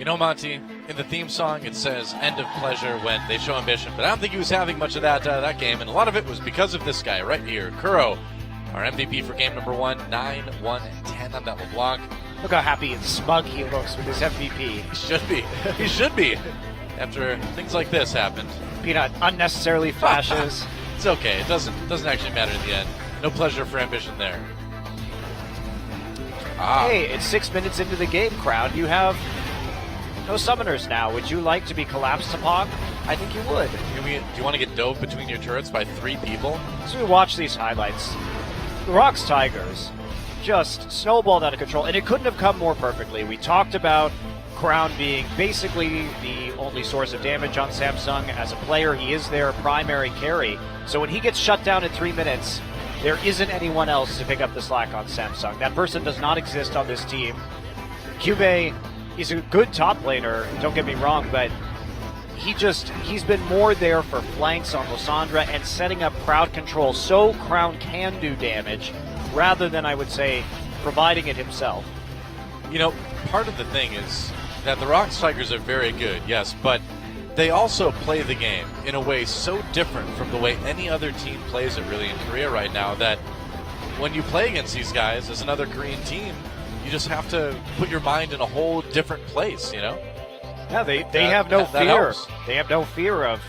You know, Monty, in the theme song it says end of pleasure when they show ambition, but I don't think he was having much of that game, and a lot of it was because of this guy right here, Kuro, our MVP for game number 1, 9, 1, and 10 on that LeBlanc. Look how happy and smug he looks with his MVP. He should be. He should be. After things like this happened. Peanut unnecessarily flashes. It's okay. It doesn't actually matter in the end. No pleasure for ambition there. Hey, it's 6 minutes into the game, crowd. You have no summoners now. Would you like to be collapsed upon? I think you would. Do you want to get dove between your turrets by 3 people? As we watch these highlights, the ROX Tigers just snowballed out of control, and it couldn't have come more perfectly. We talked about Crown being basically the only source of damage on Samsung. As a player, he is their primary carry. So when he gets shut down in 3 minutes, there isn't anyone else to pick up the slack on Samsung. That person does not exist on this team. Cube is a good top laner, don't get me wrong, but he's been more there for flanks on Lysandra and setting up crowd control so Crown can do damage, rather than, I would say, providing it himself. You know, part of the thing is that the ROX Tigers are very good, yes, but they also play the game in a way so different from the way any other team plays it really in Korea right now, that when you play against these guys as another Korean team, you just have to put your mind in a whole different place, you know? Yeah, they have no fear. They have no fear of...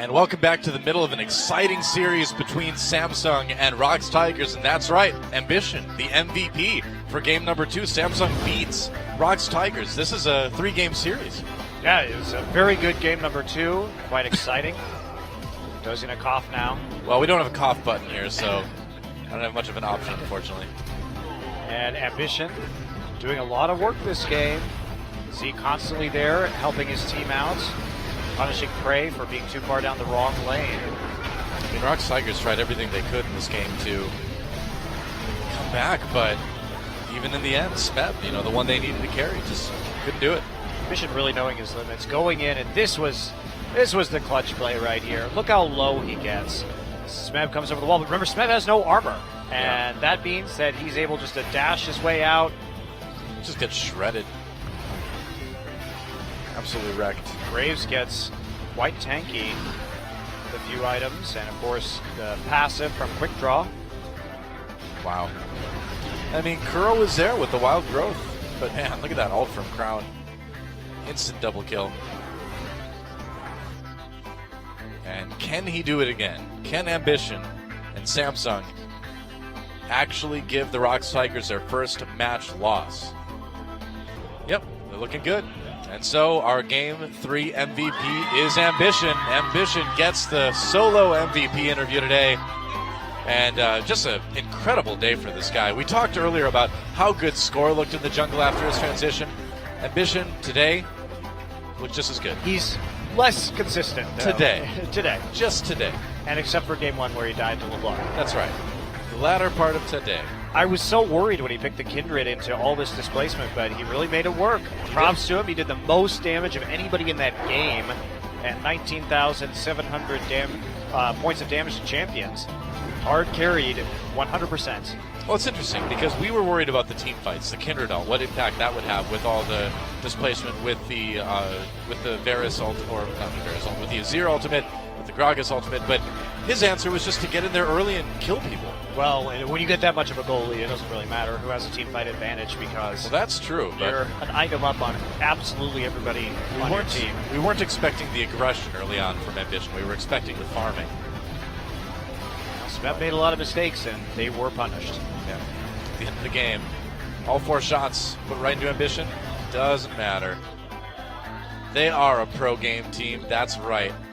Welcome back to the middle of an exciting series between Samsung and ROX Tigers, and that's right, Ambition, the MVP for game number 2. Samsung beats ROX Tigers. This is a 3-game series. Yeah, it was a very good game number 2, quite exciting. Does gonna cough now. Well, we don't have a cough button here, so I don't have much of an option, unfortunately. And Ambition doing a lot of work this game. Z constantly there, helping his team out. Punishing Prey for being too far down the wrong lane. I mean, ROX Tigers tried everything they could in this game to come back, but even in the end, Smeb, the one they needed to carry, just couldn't do it. Ambition really knowing his limits, going in, and this was the clutch play right here. Look how low he gets. Smeb comes over the wall, but remember, Smeb has no armor, and that means that he's able just to dash his way out. Just gets shredded. Absolutely wrecked. Graves gets quite tanky with a few items, and of course the passive from Quick Draw. Wow. I mean, Kuro was there with the wild growth, but man, look at that ult from Crown. Instant double kill. And can he do it again? Can Ambition and Samsung actually give the ROX Tigers their first match loss? Yep, they're looking good. And so our Game 3 MVP is Ambition. Ambition gets the solo MVP interview today. And just an incredible day for this guy. We talked earlier about how good Score looked in the jungle after his transition. Ambition today looked just as good. He's less consistent, though. Today. Just today. And except for game 1 where he died to LeBlanc. That's right. The latter part of today. I was so worried when he picked the Kindred into all this displacement, but he really made it work. Props to him. He did the most damage of anybody in that game at 19,700 points of damage to champions. Hard carried 100%. Well, it's interesting because we were worried about the team fights, the Kindred ult, what impact that would have with all the displacement with the Varus ult, or not the Varus ult, with the Azir ultimate, with the Gragas ultimate, but his answer was just to get in there early and kill people. Well, and when you get that much of a goalie, it doesn't really matter who has a team fight advantage because Well, that's true, but you're an item up on absolutely everybody on your team. we weren't expecting the aggression early on from Ambition. We were expecting the farming. Smep made a lot of mistakes, and they were punished. Yeah. At the end of the game, all 4 shots put right into Ambition. Doesn't matter. They are a pro game team. That's right.